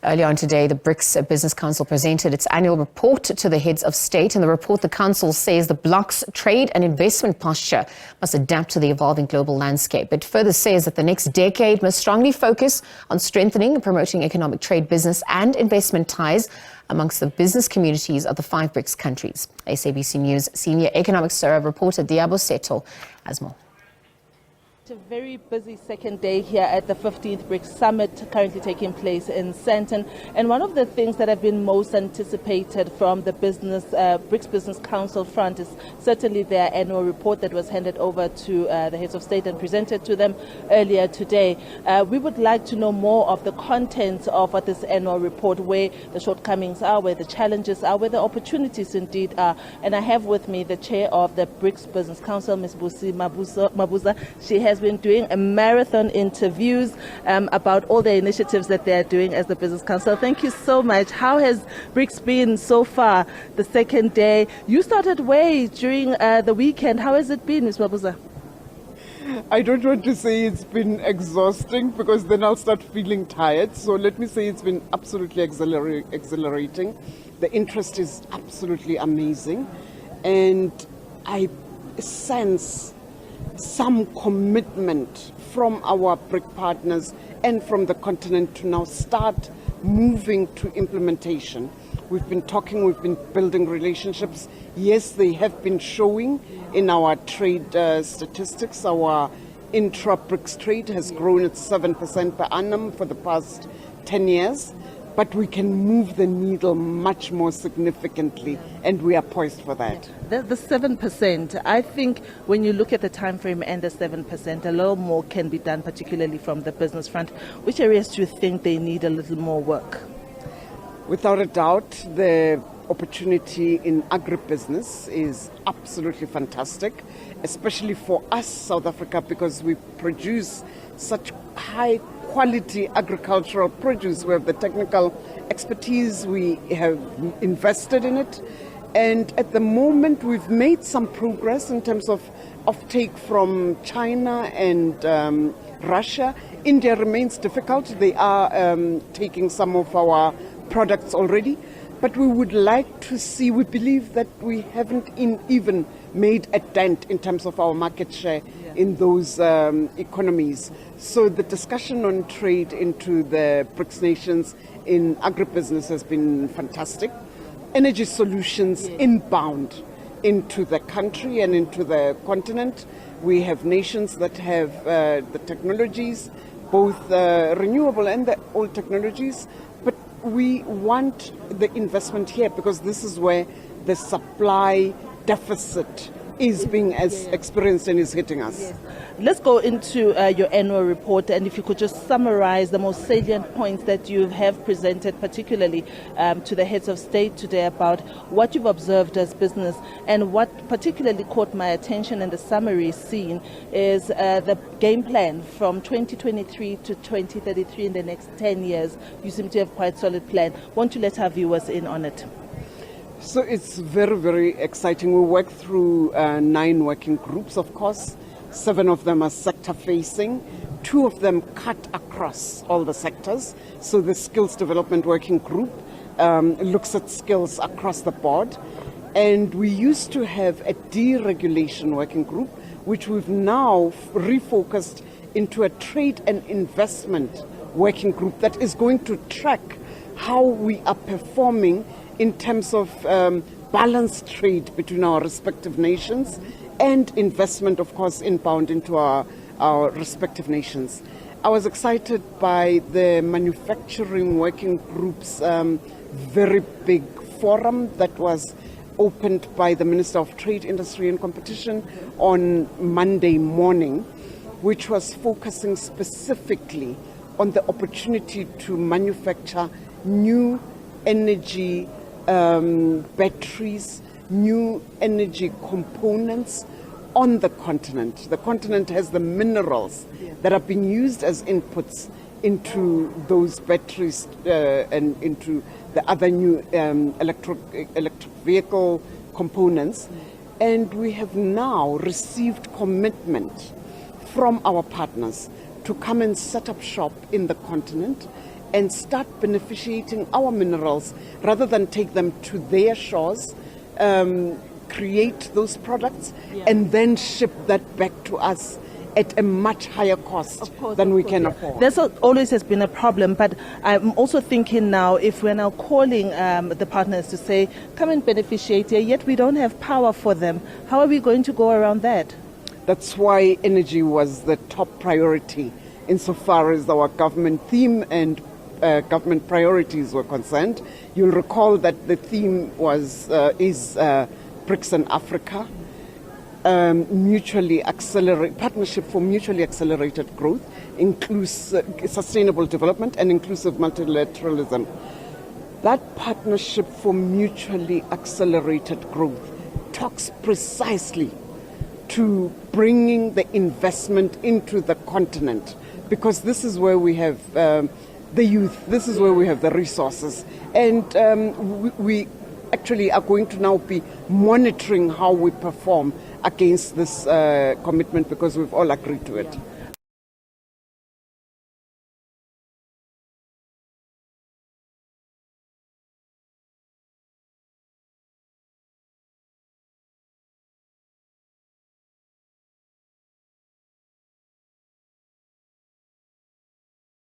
Earlier on today, the BRICS Business Council presented its annual report to the heads of state. In the report, the council says the bloc's trade and investment posture must adapt to the evolving global landscape. It further says that the next decade must strongly focus on strengthening and promoting economic trade, business and investment ties amongst the business communities of the 5 BRICS countries. SABC News senior economics reporter Liabo Setho has more. A very busy second day here at the 15th BRICS Summit currently taking place in Sandton. And one of the things that have been most anticipated from the BRICS Business Council front is certainly their annual report that was handed over to the heads of state and presented to them earlier today. We would like to know more of the contents of what this annual report, where the shortcomings are, where the challenges are, where the opportunities indeed are. And I have with me the chair of the BRICS Business Council, Ms. Busi Mabuza. She has been doing a marathon interviews about all the initiatives that they are doing as the Business Council. Thank you so much. How has BRICS been so far, the second day? You started way during the weekend. How has it been, Ms. Mabuza? I don't want to say it's been exhausting because then I'll start feeling tired. So let me say it's been absolutely exhilarating. The interest is absolutely amazing. And I sense some commitment from our BRIC partners and from the continent to now start moving to implementation. We've been talking, we've been building relationships. Yes, they have been showing in our trade statistics. Our intra-BRICS trade has grown at 7% per annum for the past 10 years. But we can move the needle much more significantly, and we are poised for that. The 7%, I think when you look at the time frame and the 7%, a little more can be done, particularly from the business front. Which areas do you think they need a little more work? Without a doubt, the opportunity in agribusiness is absolutely fantastic, especially for us, South Africa, because we produce such high quality agricultural produce. We have the technical expertise, we have invested in it, and at the moment we've made some progress in terms of offtake from China and Russia. India remains difficult. They are taking some of our products already, but we would like to see, we believe that we haven't even made a dent in terms of our market share in those economies. So the discussion on trade into the BRICS nations in agribusiness has been fantastic. Energy solutions inbound into the country and into the continent. We have nations that have the technologies, both renewable and the old technologies, but we want the investment here because this is where the supply deficit is being experienced and is hitting us. Yes. Let's go into your annual report, and if you could just summarize the most salient points that you have presented, particularly to the heads of state today, about what you've observed as business. And what particularly caught my attention in the summary scene is the game plan from 2023 to 2033 in the next 10 years. You seem to have quite a solid plan. Want to let our viewers in on it? So it's very, very exciting. We work through 9 working groups, of course. 7 of them are sector-facing. 2 of them cut across all the sectors. So the Skills Development Working Group looks at skills across the board. And we used to have a deregulation working group, which we've now refocused into a trade and investment working group that is going to track how we are performing in terms of balanced trade between our respective nations and investment, of course, inbound into our respective nations. I was excited by the manufacturing working group's very big forum that was opened by the Minister of Trade, Industry and Competition on Monday morning, which was focusing specifically on the opportunity to manufacture new energy batteries, new energy components on the continent. The continent has the minerals that are being used as inputs into those batteries and into the other new electric vehicle components. And we have now received commitment from our partners to come and set up shop in the continent and start beneficiating our minerals rather than take them to their shores, create those products, and then ship that back to us at a much higher cost than we can afford. This always has been a problem, but I'm also thinking now, if we're now calling the partners to say, come and beneficiate here, yet we don't have power for them, how are we going to go around that? That's why energy was the top priority insofar as our government theme and government priorities were concerned. You'll recall that the theme is BRICS and Africa. Partnership for mutually accelerated growth, sustainable development and inclusive multilateralism. That partnership for mutually accelerated growth talks precisely to bringing the investment into the continent, because this is where we have the youth, this is where we have the resources, and we actually are going to now be monitoring how we perform against this commitment, because we've all agreed to it.